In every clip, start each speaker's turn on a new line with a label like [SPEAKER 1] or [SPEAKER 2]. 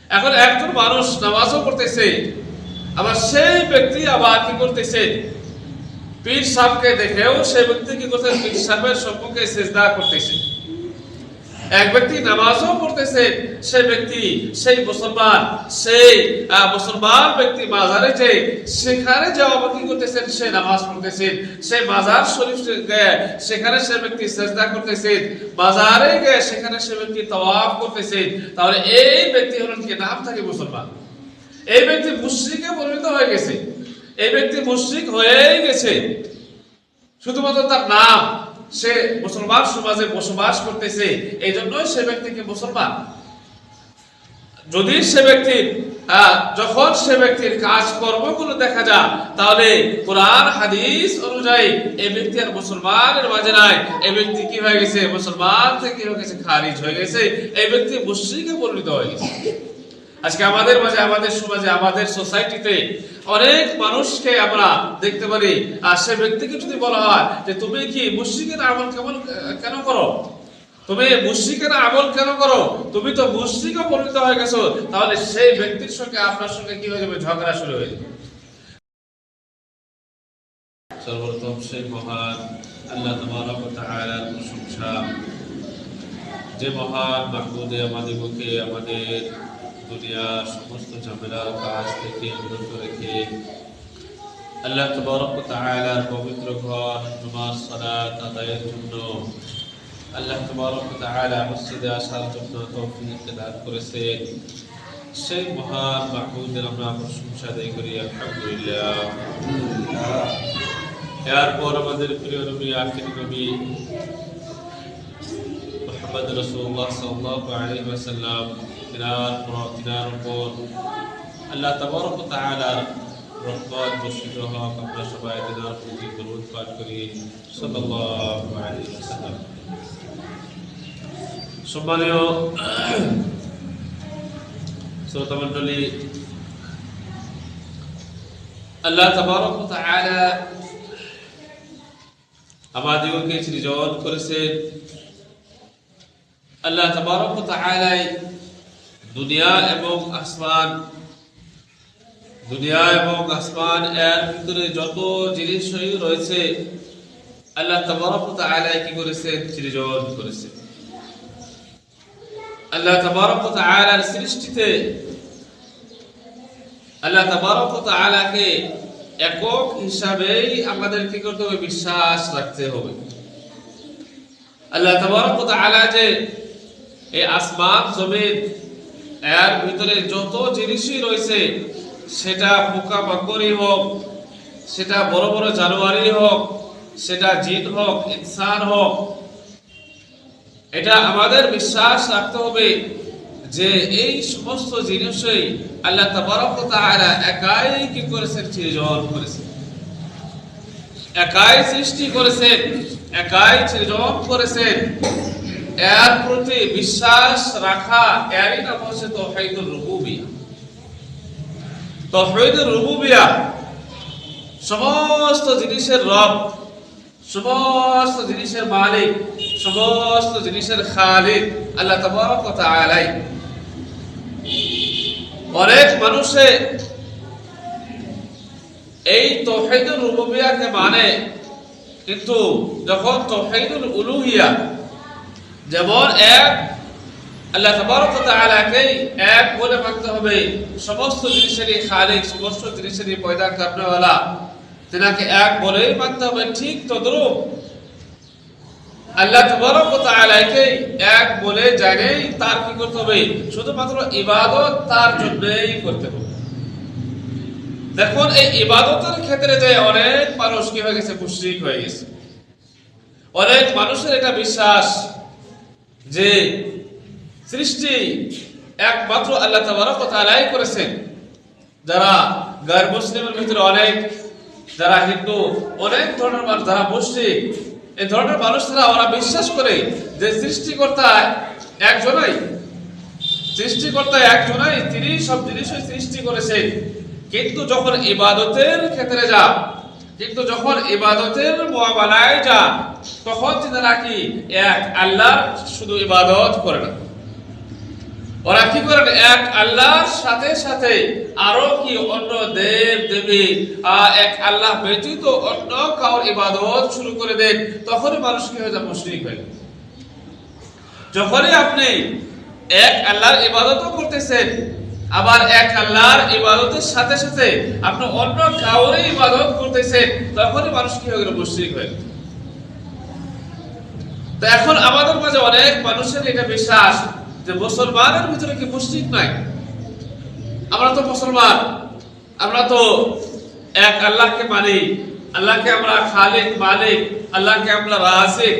[SPEAKER 1] এখন একজন মানুষ নামাজও পড়তেছে, আবার সেই ব্যক্তি আবার কি করতেছে, পীর সাহেবকে দেখেও সেই ব্যক্তি কি করতেছে, পীর সাহেবের সম্মুখে সিজদা করতেছে। এক ব্যক্তি নামাজও পড়তেছে, সেই ব্যক্তি সেই মুসলমান ব্যক্তি মাজারে যে সেখানে যাওয়া কি করতেছেন, সে নামাজ পড়তেছেন। সেই মাজার শরীফ গিয়ে সেখানে সে ব্যক্তি সিজদা করতেছেন, মাজারে গিয়ে সেখানে সে ব্যক্তি তাওয়াফ করতেছেন। তাহলে এই ব্যক্তি হলেন কি নাম থাকে মুসলমান। এই ব্যক্তি মুশরিকে পরিণত হয়ে গেছে, এই ব্যক্তি মুশরিক হয়ে গেছে। শুধুমাত্র তার নাম, সে মুসলমান সমাজে বসবাস করতেছে, এই জন্যই সে ব্যক্তিকে মুসলমান। যদি সে ব্যক্তির যখন সে ব্যক্তির কাজকর্মগুলো দেখা যায়, তাহলে কোরআন হাদিস অনুযায়ী এই ব্যক্তি আর মুসলমানের মাঝে নাই। এই ব্যক্তি কি হয়ে গেছে, মুসলমান থেকে হয়ে গেছে, খারিজ হয়ে গেছে, এই ব্যক্তি মুশরিকে পরিণত হয়ে গেছে। আজকে আমাদের মাঝে, আমাদের সমাজে, আমাদের সোসাইটিতে অনেক মানুষকে আমরা দেখতে পারি, আর সে ব্যক্তিকে যদি বলা হয় যে তুমি কি মুশরিকের আমল কেন করো, তুমি মুশরিকের আমল কেন করো, তুমি তো মুশরিকে পরিণত হয়ে গেছো, তাহলে সেই ব্যক্তির সঙ্গে আপনার সঙ্গে কি হয়ে যাবে, ঝগড়া শুরু হয়ে যাবে। সর্বপ্রথম সেই মহান আল্লাহ তাবারক ওয়া তাআলার প্রশংসা, যে মহান মাহবুবে আমাদেরকে আমাদের দুনিয়ার সমস্ত ঝামেলার কাজ থেকে বিরত রেখে আল্লাহ তাবারক ওয়া তাআলার পবিত্র ঘর নামাজ সালাত আদায়ের জন্য, আল্লাহ তাবারক ওয়া তাআলা মসজিদে আসার জন্য তৌফিক দান করেছেন। সেই মহান মাহবুবের আমরা প্রশংসা আদায় করি, আলহামদুলিল্লাহ। এরপর আমাদের প্রিয় নবী, আখির নবী মুহাম্মদ রাসূলুল্লাহ সাল্লাল্লাহু আলাইহি ওয়াসাল্লাম, তিনার উপর আল্লাহ তাবারক ওয়া তাআলার রহমত বর্ষিত হোক। আমরা সবাই তিনার প্রতি দরুদ পাঠ করি, সাল্লাল্লাহু আলাইহি ওয়াসাল্লাম। সম্মানীয় শ্রোতা মণ্ডলী, আল্লাহ তাবারক ওয়া তাআলা আমাদেরকে সৃজন করেছেন। আল্লাহ তাবারক ওয়া তাআলা দুনিয়া এবং আসমান এর ভিতরে যত জিনিসই রয়েছে, আল্লাহ তাবারক ওয়া তাআলা কি করেছেন, সৃজন করেছেন। আল্লাহ তাবারক ওয়া তাআলার সৃষ্টিতে আল্লাহ তাবারক ওয়া তাআলাকে একক হিসাবেই আমাদের কি করতে হবে, বিশ্বাস রাখতে হবে। আল্লাহ তাবারক ওয়া তাআলা যে এই আসমান জমিন এর ভিতরে যত জিনিসই রয়েছে, সেটা পোকামাকড়ই হোক, সেটা বড় বড় জানোয়ারই হোক, সেটা জিন হোক, ইনসান হোক, এটা আমাদের বিশ্বাস রাখতে হবে যে এই সমস্ত জিনিসই আল্লাহ তাবারক ওয়া তাআলা একাই কি করেছেন, সৃজন করেছেন, একাই সৃষ্টি করেছেন, একাই সৃজন করেছেন। এর প্রতি বিশ্বাস রাখা, এরই নাম হচ্ছে তাওহীদুর রুবুবিয়্যাহ। তাওহীদুর রুবুবিয়্যাহ সমস্ত জিনিসের রব, সমস্ত জিনিসের মালিক, সমস্ত জিনিসের খালিক আল্লাহ তাবারক ওয়া তাআলা। অনেক মানুষে এই তাওহীদুর রুবুবিয়্যাহকে মানে, কিন্তু যখন তাওহীদুল উলুহিয়্যাহ, যেমন এক আল্লাহ তাবারক ওয়া তাআলাকে এক বলে মানতে হবে, সমস্ত জিনিসেরই খালিক, সমস্ত জিনিসেরই পয়দা করনেওয়ালা, তিনাকে এক বলেই মানতে হবে। ঠিক তদ্রূপ আল্লাহ তাবারক ওয়া তাআলাকে এক বলে জানেই তার কি করতে হবে, শুধুমাত্র ইবাদত তার জন্যই করতে হবে। দেখুন, এই ইবাদতের ক্ষেত্রে যে অনেক মানুষ কি হয়ে গেছে, মুশরিক হয়ে গেছে। অনেক মানুষের এটা বিশ্বাস যে সৃষ্টি একমাত্র আল্লাহ তাবারক ওয়া তাআলাই করেছেন। যারা গैर মুসলিমের ভিতরে অনেক, যারা হিন্দু, অনেক ধরনের মানুষ, যারা মুশরিক, এই ধরনের মানুষরা ওরা বিশ্বাস করে যে সৃষ্টিকর্তা একজনই, তিনি সব জিনিসই সৃষ্টি করেছেন। কিন্তু যখন ইবাদতের ক্ষেত্রে যান, কিন্তু যখন ইবাদতের মুআমালায় যান, তখন তারা কি এক আল্লাহর শুধু ইবাদত করে না, ওরা কি করেন, এক আল্লাহর সাথে সাথে আরো কি অন্য দেব দেবী এক আল্লাহ ব্যতীত অন্য কাউর ইবাদত শুরু করে দেন। তখনই মানুষ কি হয়ে যায়, মুশরিক হয়ে যায়। যখনই আপনি এক আল্লাহর ইবাদতও করতেছেন, আবার এক আল্লাহর ইবাদতের সাথে সাথে আপনি অন্য কাউর ইবাদত করতেছেন, তখনই মানুষ কি হয়ে গেল, মুশরিক হয়ে গেল। তো এখন আমাদের মাঝে অনেক মানুষের এটা বিশ্বাস যে মুসলমানের ভিতরে কি মুশরিক নাই। আমরা তো মুসলমান, আমরা তো এক আল্লাহকে মানি, আল্লাহকে আমরা খালিক মালিক, আল্লাহকে আমরা রাজিক,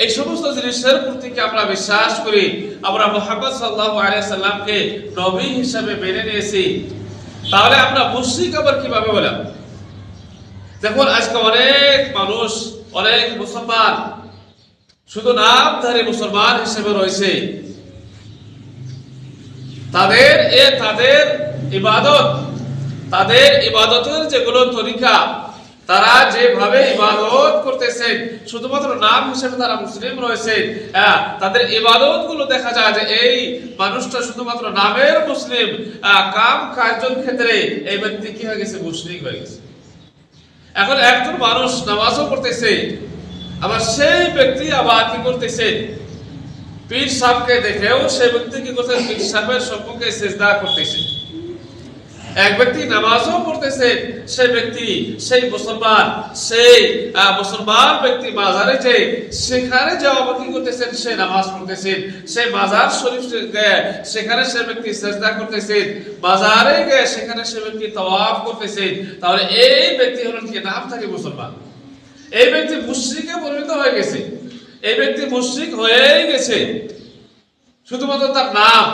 [SPEAKER 1] এই সমস্ত জিনিসের প্রতি আমরা বিশ্বাস করি। আমরা মুহাম্মদ সাল্লাল্লাহু আলাইহি সাল্লামকে নবী হিসেবে মেনে নিয়েছি। তাহলে আমরা মুশরিক আবার কিভাবে হলাম? দেখুন, আজকে অনেক মানুষ, অনেক মুসলমান শুধু নামধারী মুসলমান হিসেবে রয়েছে। তাদের ইবাদতের যেগুলো তরিকা, তারা যেভাবে ইবাদত করতেছেন শুধুমাত্র নাম হিসেবে তারা মুসলিম রয়েছে। তাদের ইবাদত গুলো দেখা যায় যে এই মানুষটা শুধুমাত্র নামের মুসলিম, কাম কার্যের ক্ষেত্রে এই ব্যক্তি কি হয়ে গেছে, মুশরিক হয়ে গেছে। এখন একজন মানুষ নামাজও করতেছে, আবার সেই ব্যক্তি আবার কি করতেছে, পীর সাহেবকে দেখেও সেই ব্যক্তি কি করতেছে, পীর সাহেবের সম্মুখে সিজদা করতেছে। এক ব্যক্তি নামাজও পড়তেছে, সেই ব্যক্তি, সেই মুসলমান ব্যক্তি মাজারে যে সেখানে যাওয়া কি করতেছেন, সে নামাজ পড়তেছেন। সেই মাজার শরীফ সেখানে সে ব্যক্তি সিজদা করতেছেন, মাজারে গিয়ে সেখানে সে ব্যক্তি তাওয়াফ করতেছেন। তাহলে এই ব্যক্তি হলেন কি, নামধারী মুসলমান। এই ব্যক্তি মুশরিকে পরিণত হয়ে গেছে। এই ব্যক্তি মুশরিক হয়েই গেছে, শুধুমাত্র তার নাম,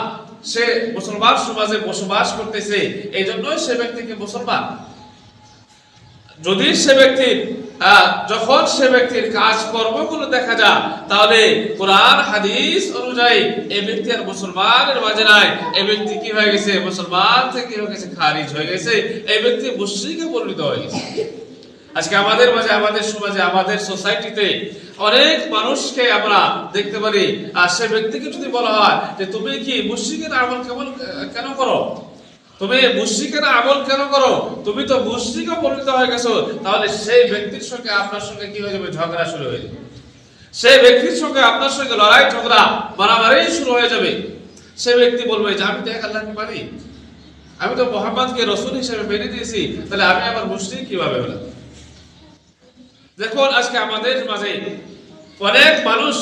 [SPEAKER 1] সে মুসলমান সমাজে বসবাস করতেছে, এই জন্যই সে ব্যক্তিকে মুসলমান। যদি সে ব্যক্তির যখন সে ব্যক্তির কাজকর্মগুলো দেখা যায়, তাহলে কোরআন হাদিস অনুযায়ী এই ব্যক্তি আর মুসলমানের মাঝে নাই। এই ব্যক্তি কি হয়ে গেছে, মুসলমান থেকে হয়ে গেছে, খারিজ হয়ে গেছে। এই ব্যক্তি মুশরিকে পরিণত হয়ে গেছে। আজকে আমাদের মাঝে, আমাদের সমাজে, আমাদের সোসাইটিতে অনেক মানুষকে আমরা দেখতে পারি, আর সে ব্যক্তিকে যদি বলা হয় যে তুমি কি মুশরিকের আমল কেন করো, তুমি মুশরিকের আমল কেন করো, তুমি তো মুশরিকে পরিণত হয়ে গেছো, তাহলে সেই ব্যক্তির সঙ্গে আপনার সঙ্গে কি হয়ে যাবে, ঝগড়া শুরু হয়ে যাবে। সেই ব্যক্তির সঙ্গে আপনার সঙ্গে লড়াই ঝগড়া মারামারি শুরু হয়ে যাবে। সে ব্যক্তি বলবে যে আমি তো এক আল্লাহকে মানি, আমি তো মুহাম্মদকে রাসূল হিসেবে মেনে নিয়েছি, তাহলে আমি আবার মুশরিক কিভাবে হলাম? দেখুন, আজকে আমাদের মাঝে অনেক মানুষ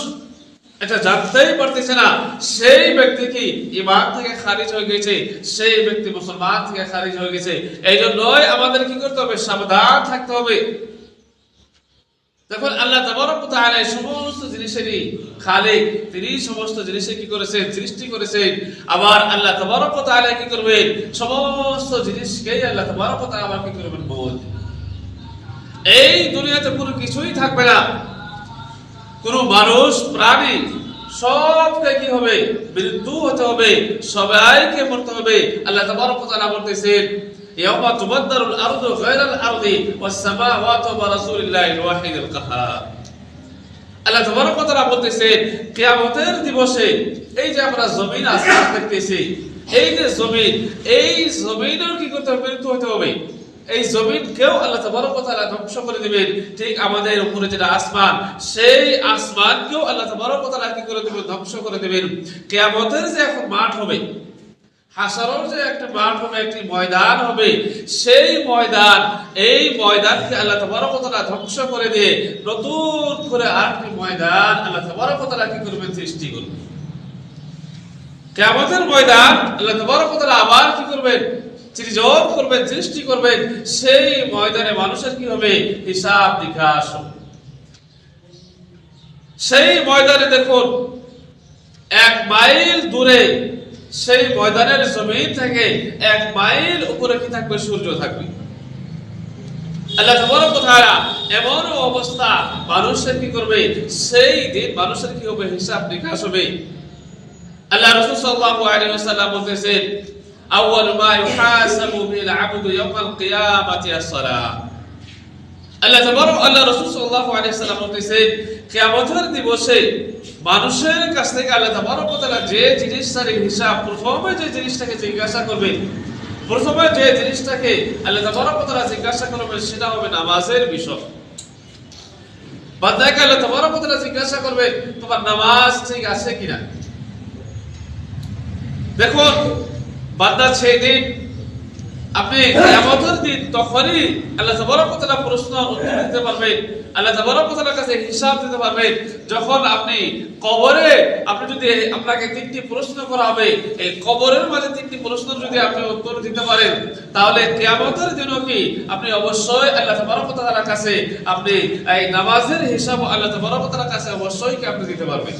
[SPEAKER 1] এটা জানতেই পারতেছে না, সেই ব্যক্তি কি ঈমান থেকে খারিজ হয়ে গেছে, সেই ব্যক্তি মুসলমান থেকে খারিজ হয়ে গেছে। এই জন্যই আমাদের কি করতে হবে, সাবধান থাকতে হবে। দেখুন, আল্লাহ তাবারক ওয়া তাআলা সমস্ত জিনিসেরই খালিক, তিনি সমস্ত জিনিসে কি করেছেন, সৃষ্টি করেছেন। আবার আল্লাহ তাবারক ওয়া তাআলা কি করবেন, সমস্ত জিনিসকেই আল্লাহ তাবারক ওয়া তাআলা কি করবেন, মওত। এই দুনিয়াতে কোনো কিছুই থাকবে না, কোন মানুষ প্রাণী সবকে কি হবে, মৃত্যু হতে হবে, সবাইকে মরতে হবে। আল্লাহ তাবারক ওয়া তাআলা বলতেছেন, ইয়াওমা তুবাদদালুল আরদু গায়রাল আরদি ওয়াস সামাওয়াতু ওয়া রাসূলিল্লাহিল ওয়াহিদুল কাহ্হার। আল্লাহ তাবারক ওয়া তাআলা বলতেছেন, কিয়ামতের দিবসে এই যে আমরা জমিন আসমান দেখতেছি, এই যে জমিন, এই জমিনের কি করতে হবে, মৃত্যু হতে হবে। এই জমিনকেও আল্লাহ তাবারক ওয়া তাআলা ধ্বংস করে দিবেন। ঠিক আমাদের উপরে যেটা আসমান, সেই আসমানকেও আল্লাহ তাবারক ওয়া তাআলা কি করে দিবেন, ধ্বংস করে দিবেন। কিয়ামতের যে এখন মাঠ হবে, হাসরের যে একটা মাঠ হবে, একটি ময়দান হবে, সেই ময়দান, এই ময়দানকে আল্লাহ তাবারক ওয়া তাআলা ধ্বংস করে দিয়ে নতুন করে আরেকটি ময়দান আল্লাহ তাবারক ওয়া তাআলা কি করবেন, সৃষ্টি করবেন। কিয়ামতের ময়দান আল্লাহ তাবারক ওয়া তাআলা আবার কি করবেন, সৃজন করবেন, সৃষ্টি করবেন। সেই ময়দানে মানুষের কি হবে, হিসাব নিকাশ হবে। সেই ময়দানে দেখুন, 1 মাইল দূরে, সেই ময়দানের জমিন থেকে 1 মাইল উপরে কি থাকবে, সূর্য থাকবে। আল্লাহ তাবারক ওয়া তাআলা এমন অবস্থা মানুষের কি করবে, সেই দিন মানুষের কি হবে, হিসাব নিকাশ হবে। আল্লাহ রাসূল সাল্লাল্লাহু আলাইহি ওয়াসাল্লাম বলতেছেন, আউয়ালু মা ইউহাসাবু বিল আবদু ইয়াওমাল কিয়ামাতি আস-সালাহ। আল্লাহ রাসূল সাল্লাল্লাহু আলাইহি ওয়াসাল্লাম বলতেছেন কিয়ামতের দিবসে মানুষের কাছ থেকে আল্লাহ তাবারক ওয়া তাআলা যে জিনিসটার হিসাব প্রথমে যে জিনিসটাকে জিজ্ঞাসা করবেন, প্রথমে যে জিনিসটাকে আল্লাহ তাবারক ওয়া তাআলা জিজ্ঞাসা করবেন সেটা হবে নামাজের বিষয়। বান্দাকে আল্লাহ তাবারক ওয়া তাআলা জিজ্ঞাসা করবেন তোমার নামাজ ঠিক আছে কিনা। দেখুন বান্দা সেই দিন আপনি কিয়ামতের দিন তখনই আল্লাহ তাবারক ওয়া তাআলা প্রশ্নের উত্তর দিতে পারবেন, আল্লাহ তাবারক ওয়া তাআলার কাছে হিসাব দিতে পারবেন। যখন আপনি কবরে আপনি যদি আপনাকে তিনটি প্রশ্ন করা হবে, এই কবরের মাঝে তিনটি প্রশ্নের যদি আপনি উত্তর দিতে পারেন তাহলে কিয়ামতের দিনও কি আপনি অবশ্যই আল্লাহ তাবারক ওয়া তাআলার কাছে আপনি এই নামাজের হিসাব আল্লাহ তাবারক ওয়া তাআলার কাছে অবশ্যই কি আপনি দিতে পারবেন।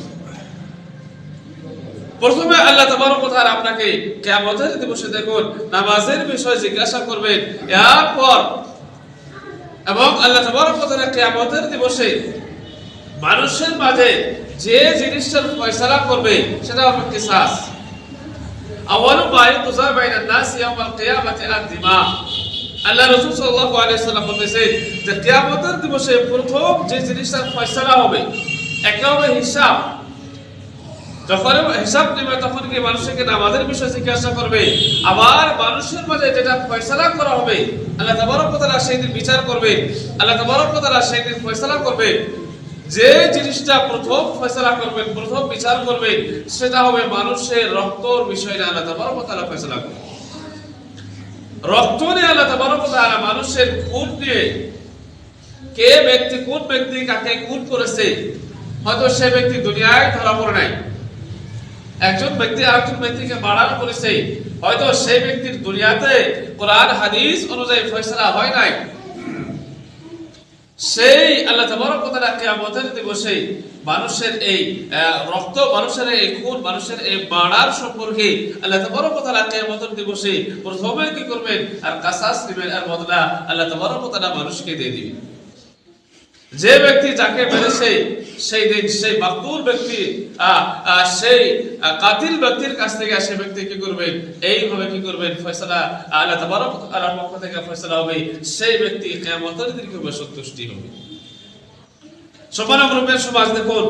[SPEAKER 1] প্রথমে আল্লাহ তাবারক ওয়া তাআলা আপনাকে কিয়ামতের দিবসে দেখুন নামাজের বিষয়ে জিজ্ঞাসা করবেন, এরপর এবং আল্লাহ তাবারক ওয়া তাআলা কিয়ামতের দিবসে মানুষের মাঝে যে জিনিসটার ফয়সালা করবে সেটা হবে কিসাস। আউয়ালু মা ইউকযা বাইনান নাস ইয়াউমাল কিয়ামাতি আদ-দিমা। আল্লাহ রাসূল সাল্লাল্লাহু আলাইহি ওয়াসাল্লাম বলেছেন যে কিয়ামতের দিবসে প্রথম যে জিনিসটার ফয়সালা হবে একটা হবে হিসাব। যখন হিসাব নেবে তখন কি মানুষকে নামাজের বিষয়ে জিজ্ঞাসা করবে, আবার মানুষের মাঝে যেটা ফয়সালা করা হবে আল্লাহ তাবারক ওয়া তাআলা সেই দিন বিচার করবে, আল্লাহ তাবারক ওয়া তাআলা সেই দিন ফয়সালা করবে। যে জিনিসটা প্রথম ফয়সালা করবেন, প্রথম বিচার করবেন সেটা হবে মানুষের রক্তর বিষয়ে আল্লাহ তাবারক ওয়া তাআলা ফয়সালা করবে। রক্ত নিয়ে আল্লাহ তাবারক ওয়া তাআলা মানুষের খুন নিয়ে কে ব্যক্তি কোন ব্যক্তি কাকে খুন করেছে, হয়তো সে ব্যক্তি দুনিয়ায় ধরা পড়ে নাই, একজন ব্যক্তি আরেকজন ব্যক্তিকে মার্ডার করেছে, হয়তো সেই ব্যক্তির দুনিয়াতে কোরআন হাদিস অনুযায়ী ফয়সালা হয় নাই, সেই আল্লাহ তাবারক ওয়া তাআলা কিয়ামতের দিবসে মানুষের এই রক্ত, মানুষের এই খুন, মানুষের এই মার্ডার সম্পর্কে আল্লাহ তাবারক ওয়া তাআলা কিয়ামতের দিবসে প্রথমে কি করবেন আর কাসাস দিবেন, আর বদলা আল্লাহ তাবারক ওয়া তাআলা মানুষকে দিয়ে দিবেন। যে ব্যক্তি যাকে মেরেছে সেই দিন সেই মাকতুল ব্যক্তি সেই কাতিল ব্যক্তির কাছ থেকে সেই ব্যক্তি কি করবেন এইভাবে কি করবেন ফয়সালা আল্লাহ তাবারক ওয়া তাআলার পক্ষ থেকে ফয়সালা হবে, সেই ব্যক্তি কিয়ামতের দিন কি হবে সন্তুষ্টি হবে। সম্মানিত গ্রুপের সমাজ দেখুন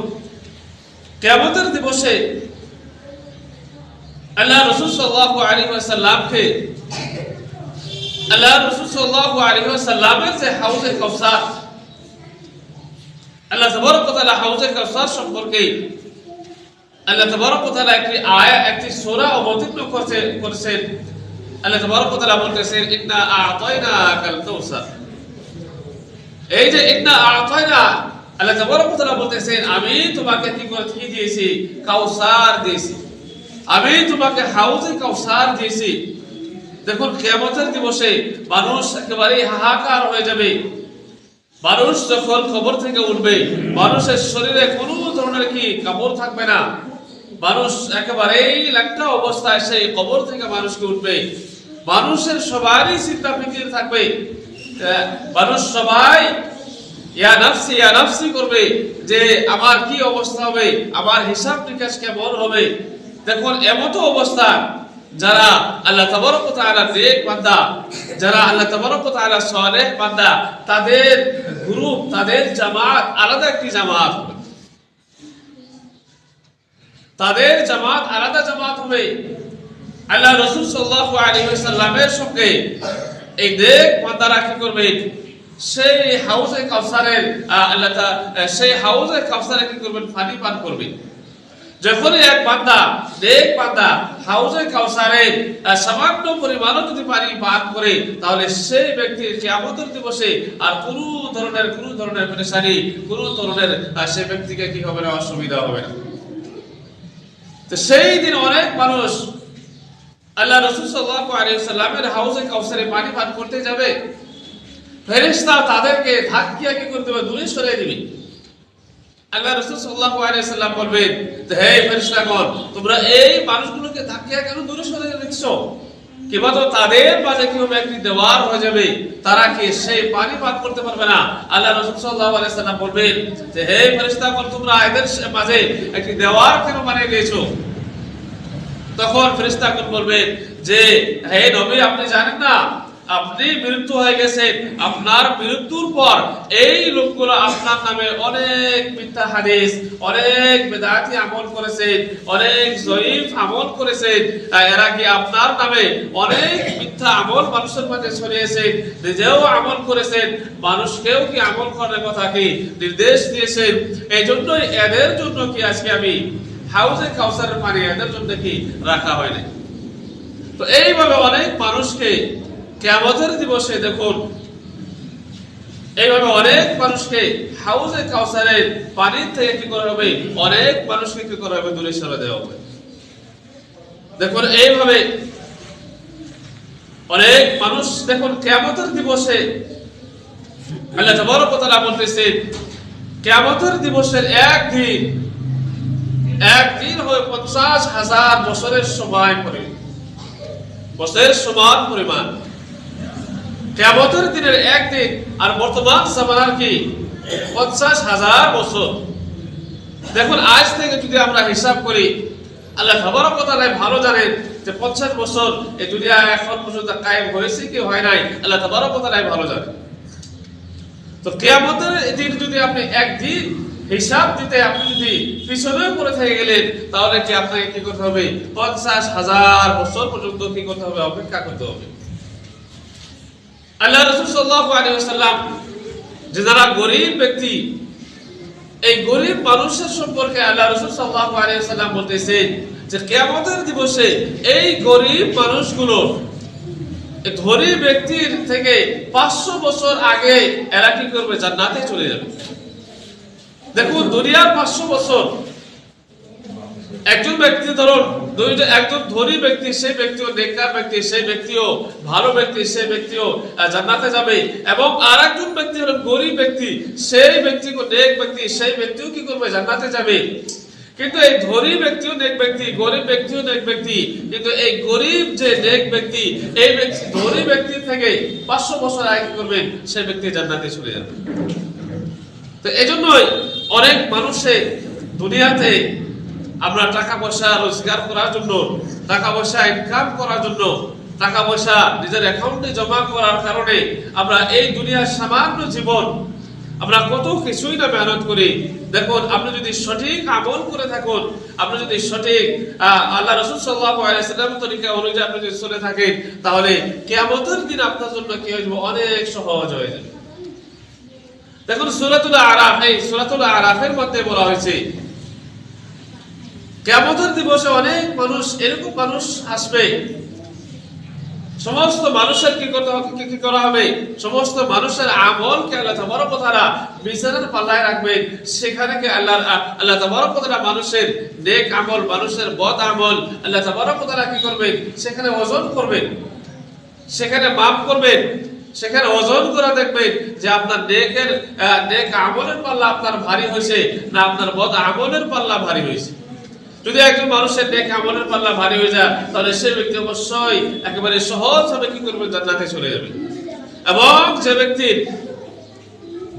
[SPEAKER 1] কিয়ামতের দিবসে আল্লাহ রাসূল সাল্লাল্লাহু আলাইহি ওয়াসাল্লামকে আল্লাহ রাসূল সাল্লাল্লাহু আলাইহি ওয়াসাল্লামের যে হাউজে কাউসার, আল্লাহ তাবারক ওয়া তাআলা হাউজে কাউসার সম্পর্কে আল্লাহ তাবারক ওয়া তাআলা একটি সূরা অবতীর্ণ করেছেন। আল্লাহ তাবারক ওয়া তাআলা বলতেছেন ইন্না আ'তাইনাকাল কাউসার। এই যে ইন্না আ'তাইনা, আল্লাহ তাবারক ওয়া তাআলা বলতেছেন আমি তোমাকে কি দিয়েছি, কাউসার দিয়েছি, আমি তোমাকে হাউজে কাউসার দিয়েছি। দেখুন কিয়ামতের দিবসে মানুষ একেবারে হাহাকার হয়ে যাবে। মানুষ যখন কবর থেকে উঠবে মানুষের শরীরে কোনো ধরনের কি কাপড় থাকবে না, মানুষ একেবারেই ল্যাংটা অবস্থায় সেই কবর থেকে মানুষকে উঠবে। মানুষের সবারই চিন্তা ফিকির থাকবে, মানুষ সবাই ইয়া নাফসি করবে যে আমার কি অবস্থা হবে, আমার হিসাব নিকাশ কেমন হবে। দেখুন এমতো অবস্থা যারা আল্লাহ তাবারক ওয়া তাআলা নেক বান্দা, যারা আল্লাহ তাবারক ওয়া তাআলা সালেহ বান্দা, তাদের গ্রুপ, তাদের জামাত আলাদা একটি জামাত হবে, তাদের জামাত আলাদা জামাত হবে। আল্লাহ রাসূল সাল্লাল্লাহু আলাইহি ওয়াসাল্লামের সঙ্গে এই নেক বান্দারা কি করবে সেই হাউজে কাউসারের সেই হাউজে কাউসারে কি করবেন পানি পান করবে। যখন এক বান্দা নেক বান্দা হাউজে কাউসারে সামান্য পরিমাণও যদি পানি পান করে তাহলে সেই ব্যক্তির কিয়ামতের দিবসে আর কোনো ধরনের পেরেশানি, কোনো ধরনের সেই ব্যক্তিকে কি হবে না, অসুবিধা হবে না। তো সেই দিন অনেক মানুষ আল্লাহ রাসূল সাল্লাল্লাহু আলাইহি ওয়াসাল্লামের হাউজে কাউসারে পানি পান করতে যাবে, ফেরেশতা তাদেরকে ধাক্কিয়ে কি করতে হবে, দূরে সরিয়ে দিবে। আল্লাহ রাসূল সাল্লাল্লাহু আলাইহি ওয়াসাল্লাম বলবেন যে হে ফেরেশতাগণ তোমরা এই মানুষগুলোকে ধাক্কিয়ে কেন দূরে সরিয়ে দিচ্ছো, কিংবা তো তাদের মাঝে কি হবে একটি দেওয়ার হয়ে যাবে, তারা কি সেই পানি পান করতে পারবে না। আল্লাহ রাসূল সাল্লাল্লাহু আলাইহি ওয়াসাল্লাম বলবেন যে হে ফেরেশতাগণ তোমরা এদের মাঝে একটি দেওয়ার কেন বানিয়ে দিয়েছো। তখন ফেরেশতাগণ বলবেন যে হে নবী আপনি জানেন না আপনি মৃত্যু হয়ে গেছেন, আপনার মৃত্যুর পর এই লোকগুলো আপনার নামে অনেক মিথ্যা হাদিস, অনেক বেদাতি আমল করেছেন, অনেক জয়ীফ আমল করেছেন, এরা কি আপনার নামে অনেক মিথ্যা আমল মানুষের মাঝে ছড়িয়েছেন, নিজেও আমল করেছেন, মানুষকেও কি আমল করার কথা কি নির্দেশ দিয়েছেন। এই জন্যই এদের জন্য কি আজকে আমি হাউজে কাউসারের পানি এদের জন্য কি রাখা হয় না। তো এইভাবে অনেক মানুষকে কিয়ামতের দিবসে দেখুন, এইভাবে অনেক মানুষকে হাউজে কাউসারের পানির থেকে কি করা হবে, অনেক মানুষকে কি করা হবে, দূরে সরে দেওয়া হবে। দেখুন এইভাবে অনেক মানুষ দেখুন কিয়ামতের দিবসে আল্লাহ তাবারক ওয়া তাআলা বলতেছেন কিয়ামতের দিবসের একদিন হয় 50,000 বছরের সময় পরে, বছরের সমান পরিমাণ। কিয়ামতের দিনের একদিন আর বর্তমান জামানার কি 50,000 বছর। দেখুন আজ থেকে যদি আমরা হিসাব করি, আল্লাহ তাবারক ওয়া তাআলা ভালো জানেন যে 50 বছর এই দুনিয়া এখন পর্যন্ত কায়েম হয়েছে কি হয় নাই, আল্লাহ তাবারক ওয়া তাআলা ভালো জানেন। তো কিয়ামতের দিন যদি আপনি একদিন হিসাব দিতে আপনি যদি পিছনে পড়ে থেকে গেলেন, তাহলে কি আপনাকে কি করতে হবে, 50,000 বছর পর্যন্ত কি করতে হবে, অপেক্ষা করতে হবে। আল্লাহ রাসূল সাল্লাল্লাহু আলাইহি ওয়াসাল্লাম যে যারা গরীব ব্যক্তি, এই গরীব মানুষের সম্পর্কে আল্লাহ রাসূল সাল্লাল্লাহু আলাইহি ওয়াসাল্লাম বলতেছেন যে কিয়ামতের দিবসে এই গরীব মানুষগুলো ধনী ব্যক্তির থেকে 500 বছর আগে এরা কি করবে, জান্নাতে চলে যাবে। দেখুন দুনিয়ার 500 বছর, একজন ব্যক্তি ধরুন একজন ধনী ব্যক্তি, সেই ব্যক্তিও নেককার ব্যক্তি, সেই ব্যক্তিও ভালো ব্যক্তি, সেই ব্যক্তিও জান্নাতে যাবে। এবং আরেকজন ব্যক্তি হলো গরীব ব্যক্তি, সেই ব্যক্তিও নেক ব্যক্তি, সেই ব্যক্তিও কি করবে, জান্নাতে যাবে। কিন্তু এই ধনী ব্যক্তিও নেক ব্যক্তি, গরীব ব্যক্তিও নেক ব্যক্তি, কিন্তু এই গরীব যে নেক ব্যক্তি, এই ব্যক্তি ধনী ব্যক্তি থেকে 500 বছর আগে কি করবেন, সেই ব্যক্তি জান্নাতে চলে যাবে। তো এজন্যই অনেক মানুষে দুনিয়াতে আমরা টাকা পয়সা রোজগার করার জন্য, টাকা পয়সা ইনকাম করার জন্য, টাকা পয়সা নিজের অ্যাকাউন্টে জমা করার কারণে আমরা এই দুনিয়ার সামান্য জীবন আমরা কত কিছুই না মেহনত করি। দেখুন আপনি যদি সঠিক আমল করে থাকুন, আপনি যদি সঠিক আল্লাহ রাসূল সাল্লাল্লাহু আলাইহি ওয়াসাল্লাম তরিকা অনুযায়ী আপনি যদি চলে থাকেন, তাহলে কিয়ামতের দিন আপনার জন্য কি হয়ে যাবে, অনেক সহজ হয়ে যাবে। দেখুন সূরাতুল আরাফ, এই সূরাতুল আরাফের মধ্যে বলা হয়েছে কিয়ামতের দিবসে অনেক মানুষ, এরকম মানুষ আসবে, সমস্ত মানুষের কি করা হবে, সমস্ত মানুষের আমলকে আল্লাহ তাবারক ওয়া তাআলা মিজানের পাল্লায় রাখবেন। সেখানে কি আল্লাহ তাবারক ওয়া তাআলা মানুষের নেক আমল, মানুষের বদ আমল আল্লাহ তাবারক ওয়া তাআলা কি করবেন, সেখানে ওজন করবেন, সেখানে মাপ করবেন, সেখানে ওজন করে দেখবেন যে আপনার নেক আমলের পাল্লা আপনার ভারী হয়েছে না আপনার বদ আমলের পাল্লা ভারী হয়েছে। যদি একজন মানুষের নেক আমলের পাল্লা ভারী হয়ে যায়, তাহলে সেই ব্যক্তি অবশ্যই একেবারে সহজ ভাবে কি করবে, জান্নাতে চলে যাবে। এবং যে ব্যক্তির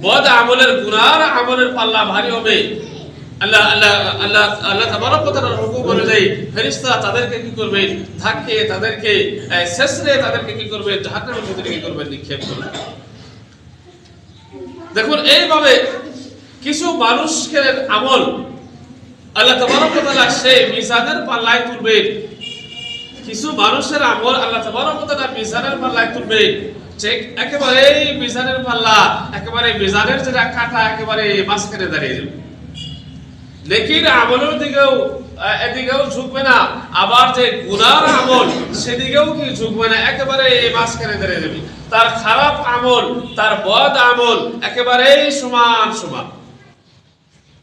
[SPEAKER 1] বদ আমলের, গুনার আমলের পাল্লা ভারী হবে, আল্লাহ তাবারক ওয়া তাআলার হুকুম অনুযায়ী ফেরেশতারা তাদেরকে কি করবে, ধাক্কে তাদেরকে ছেঁচড়ে তাদেরকে কি করবে, জাহান্নামের ভিতরে কি করবে, নিক্ষেপ করবে। দেখুন এইভাবে কিছু মানুষের আমল আল্লাহ তাবারক ওয়া তাআলা সেই মিজানের পাল্লায় তুলবে, কিছু মানুষের আমল আল্লাহ তাবারক ওয়া তাআলা মিজানের পাল্লায় তুলবে, যে একেবারে মিজানের পাল্লা, একেবারে মিজানের যেটা কাঁটা একেবারে মাঝখানে দাঁড়িয়ে যাবে। নেকির আমলের দিকেও এদিকেও ঝুঁকবে না, আবার যে গুনার আমল সেদিকেও কি ঝুঁকবে না, একেবারে মাঝখানে দাঁড়িয়ে যাবে। তার খারাপ আমল, তার বদ আমল একেবারে সমান সমান।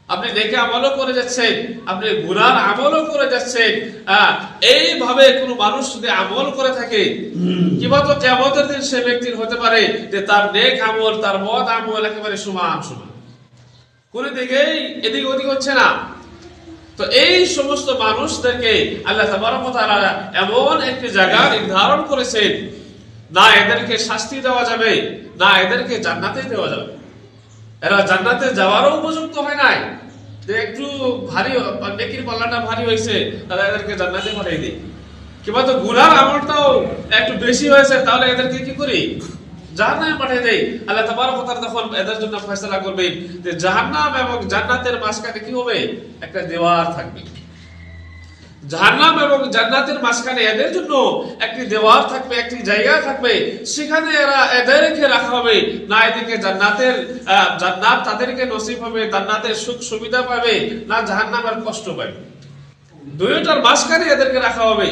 [SPEAKER 1] আপনি নেকি আমলও করে যাচ্ছেন, আপনি গুনার আমলও করে যাচ্ছেন। এইভাবে কোনো মানুষ যদি আমল করে থাকে, কিভাবে কিয়ামতের দিন সে ব্যক্তির হতে পারে যে তার নেক আমল, তার বদ আমল একেবারে সমান সমান, কোন দিকেই এদিক ওদিক হচ্ছে না। তো এই সমস্ত মানুষদেরকে আল্লাহ তাবারক ওয়া তাআলা এমন একটি জায়গা নির্ধারণ করেছেন, না এদেরকে শাস্তি দেওয়া যাবে, না এদেরকে জান্নাতে দেওয়া যাবে। এরা জান্নাতে যাওয়ারও উপযুক্ত হয় নাই, যে একটু ভারী নেকির পাল্লাটা ভারী হয়েছে, তারা এদেরকে জান্নাতে পাঠিয়ে দিই। কিংবা তো গুনার আমলটাও একটু বেশি হয়েছে, তাহলে এদেরকে কি করি? জাহান্নামে পাঠিয়ে দেই। আল্লাহ তাবারক ওয়া তাআলা তখন এদের জন্য ফয়সালা করবেন যে জাহান্নাম এবং জান্নাতের মাঝখানে কি হবে? একটা দেওয়াল থাকবে। জাহান্নাম এবং জান্নাতের মাঝখানে এদের জন্য একটি দেওয়াল থাকবে, একটি জায়গা থাকবে, সেখানে এদেরকে রাখা হবে। না এদিকে জান্নাত তাদেরকে নসিব হবে, জান্নাতের সুখ সুবিধা পাবে, না জাহান্নামের কষ্ট পাবে। দুইটার মাঝখানে এদেরকে রাখা হবে।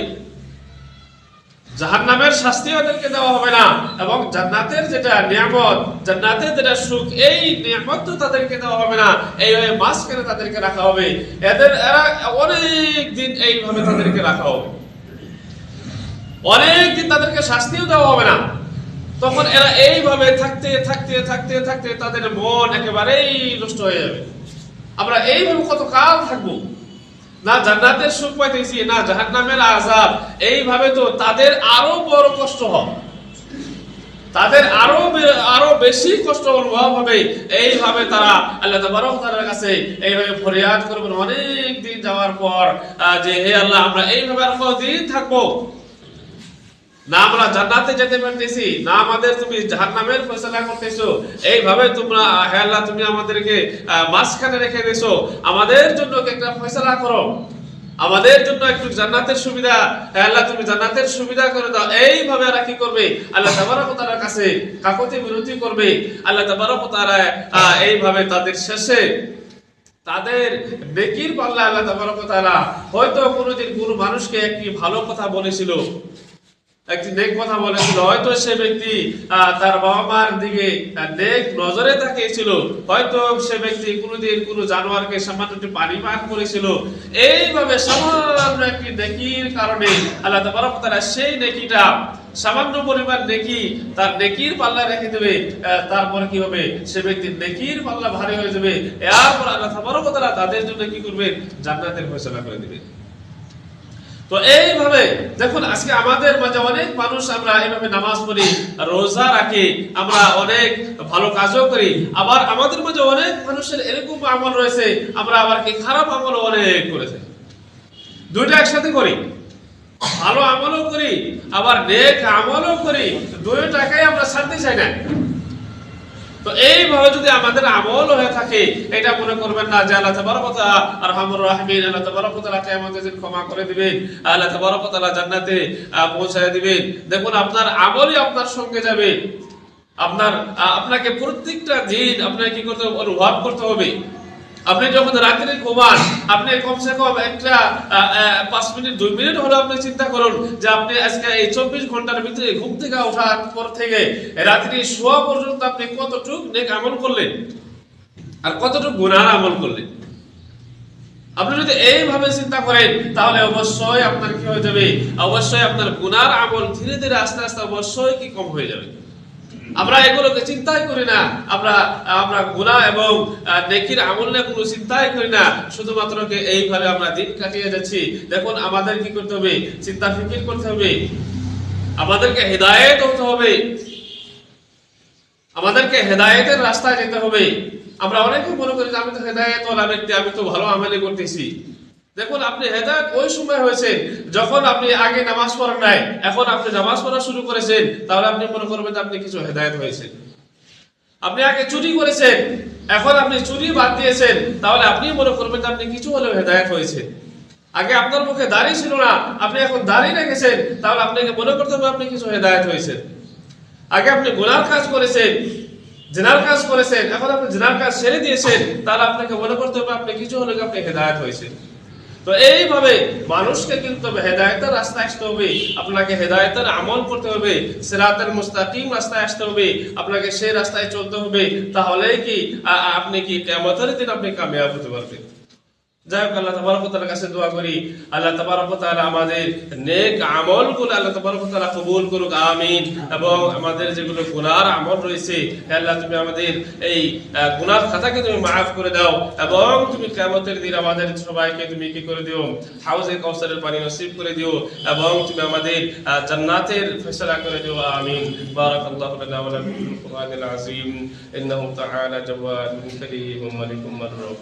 [SPEAKER 1] জাহান্নামের শাস্তি ওদেরকে দেওয়া হবে না, এবং জান্নাতের যেটা নিয়ামত, জান্নাতের যেটা সুখ, এই নিয়ামত তো তাদেরকে দেওয়া হবে না। এইভাবে মাঝখানে তাদেরকে রাখা হবে। এরা অনেক দিন এইভাবে তাদেরকে রাখা হবে, অনেক দিন তাদেরকে শাস্তিও দেওয়া হবে না। তখন এরা এইভাবে থাকতে থাকতে থাকতে থাকতে তাদের মন একেবারেই নষ্ট হয়ে যাবে। আমরা এইভাবে কত কাল থাকবো? না জান্নাতের সুখ পাইতেছি, না জাহান্নামের আযাব। এইভাবে তো তাদের আরো বড় কষ্ট হবে, তাদের আরো বেশি কষ্ট অনুভব হবে। এইভাবে তারা আল্লাহ তাবারক ওয়া তাআলার কাছে এইভাবে ফরিয়াদ করবেন অনেক দিন যাওয়ার পর, যে হে আল্লাহ, আমরা এইভাবে আর কতদিন থাকবো? না আমরা জান্নাতে যেতে পারতেছি, না আমাদের তুমি জাহান্নামের ফয়সালা করতেছো। এইভাবে তোমরা হে আল্লাহ, তুমি আমাদেরকে মাঝখানে রেখে দিয়েছো, আমাদের জন্য একটা ফয়সালা করো, আমাদের জন্য একটু জান্নাতের সুবিধা, হে আল্লাহ তুমি জান্নাতের সুবিধা করে দাও। এইভাবে এরা কি করবে? আল্লাহ তাবারক ওয়া তাআলার কাছে কাকুতি মিনতি করবে। আল্লাহ তাবারক ওয়া তাআলা এইভাবে তাদের শেষে তাদের নেকির পাল্লা আল্লাহ তাবারক ওয়া তাআলা, হয়তো কোনোদিন কোনো মানুষকে একটি ভালো কথা বলেছিল, একটি নেক কথা বলেছিল, হয়তো সে ব্যক্তি তার বাবা মার দিকে নেক নজরে তাকিয়েছিল, হয়তো সে ব্যক্তি কোনোদিন কোনো জানোয়ারকে সামান্য একটু পানি পান করেছিল। এইভাবে সামান্য একটি নেকির কারণে আল্লাহ তাবারক ওয়া তাআলা সেই নেকিটা, সামান্য পরিমাণ নেকি, তার নেকির পাল্লা রেখে দেবে। তারপরে কি হবে? সে ব্যক্তির নেকির পাল্লা ভারী হয়ে যাবে। এরপর আল্লাহ তাবারক ওয়া তাআলা তাদের জন্য কি করবেন? জান্নাতের ফয়সালা করে দিবেন। তো এইভাবে দেখুন, আজকে আমাদের মাঝে অনেক মানুষ আমরা এইভাবে নামাজ পড়ি, রোজা রাখি, আমরা অনেক ভালো কাজও করি। আবার আমাদের মাঝে অনেক মানুষের এরকম আমল রয়েছে, আমরা আবার কি খারাপ আমল অনেক করেছি। দুইটা একসাথে করি, ভালো আমলও করি, আবার নেক আমলও করি, দুইটাকেই আমরা ছাড়তে চাই না। তো এইভাবে যদি আমাদের আমল হয়ে থাকে, এটা মনে করবেন না যে আল্লাহ তাবারক ওয়া তাআলা আরহামুর রাহিমিন, আল্লাহ তাবারক ওয়া তাআলা কিয়ামতের দিন ক্ষমা করে দিবেন, আল্লাহ তাবারক ওয়া তাআলা জান্নাতে পৌঁছায় দিবেন। দেখুন, আপনার আমলই আপনার সঙ্গে যাবে। আপনাকে প্রত্যেকটা দিন আপনাকে কি করতে হবে? অনুভব করতে হবে। আপনি যখন রাত্রে ঘুমান, আপনি কমসে কম একটা 5 মিনিট 2 মিনিট হলে আপনি চিন্তা করুন যে আপনি আজকে এই 24 ঘন্টার ভিতরে ঘুম থেকে ওঠার পর থেকে রাত্রি শোয়া পর্যন্ত আপনি কতটুকু নেক আমল করলেন আর কতটুকু গুনাহ আমল করলেন। আপনি যদি এইভাবে চিন্তা করেন, তাহলে অবশ্যই আপনার কি হয়ে যাবে? অবশ্যই আপনার গুনার আমল ধীরে ধীরে আস্তে আস্তে অবশ্যই কি কম হয়ে যাবে। আমরা এগুলোকে চিন্তাই করি না, আমরা গুনাহ এবং নেকির আমল নিয়ে কোনো চিন্তাই করি না, শুধুমাত্র এইভাবে আমরা দিন কাটিয়ে যাচ্ছি। দেখুন, আমাদের কি করতে হবে? চিন্তা ফিকির করতে হবে, আমাদেরকে হেদায়েত হতে হবে, আমাদেরকে হেদায়েতের রাস্তায় যেতে হবে। আমরা অনেকে মনে করি যে আমি তো হেদায়েতওয়ালা ব্যক্তি, আমি তো ভালো আমলই করতেছি। দেখুন, আপনি হেদায়েত ওই সময় হয়েছে যখন আপনি আগে নামাজ পড়েন নাই, এখন আপনি নামাজ পড়া শুরু করেছেন, তাহলে আপনি মনে করবেন যে আপনি কিছু হেদায়েত হয়েছেন। আপনি আগে চুরি করেছেন, এখন আপনি চুরি বাদ দিয়েছেন, তাহলে আপনি মনে করবেন যে আপনি কিছু হলেও হেদায়েত হয়েছে। আগে আপনার মুখে দাড়ি ছিল না, আপনি এখন দাড়ি রেখেছেন, তাহলে আপনাকে মনে করতে হবে আপনি কিছু হেদায়েত হয়েছেন। আগে আপনি গুনার কাজ করেছেন, জিনার কাজ করেছেন, এখন আপনি জিনার কাজ ছেড়ে দিয়েছেন, তাহলে আপনাকে মনে করতে হবে আপনি কিছু হলেও আপনি হেদায়েত হয়েছেন। তো এইভাবে মানুষকে কিন্তু হেদায়েতের রাস্তায় আসতে হবে, আপনাকে হেদায়েতের আমল করতে হবে, সিরাতাল মুস্তাকিম রাস্তায় আসতে হবে, আপনাকে সেই রাস্তায় চলতে হবে। তাহলেই কি আপনি কি কিয়ামতের দিন আপনি কামিয়াব হতে পারবেন। যাই হোক, আল্লাহ তাবারক ওয়া তাআলার কাছে দোয়া করি, আল্লাহ তাবারক ওয়া তাআলা আমাদের নেক আমলগুলো আল্লাহ তাবারক ওয়া তাআলা কবুল করুক, আমিন। এবং আমাদের যেগুলো গুনার আমল রয়েছে, হে আল্লাহ, তুমি আমাদের এই গুনার খাতাকে তুমি মাফ করে দাও, এবং তুমি কিয়ামতের দিন আমাদের সবাইকে তুমি কি করে দিও? হাউজে কাউসারের পানি নসিব করে দিও, এবং তুমি আমাদের জান্নাতের ফয়সালা করে দিও, আমিন। বারাকাল্লাহু লানা ওয়া লাকুম ফিল কুরআনিল আযীম, ইন্নাহু তাআলা জাওয়াদুন কারীম মালিকুম মাররুফ।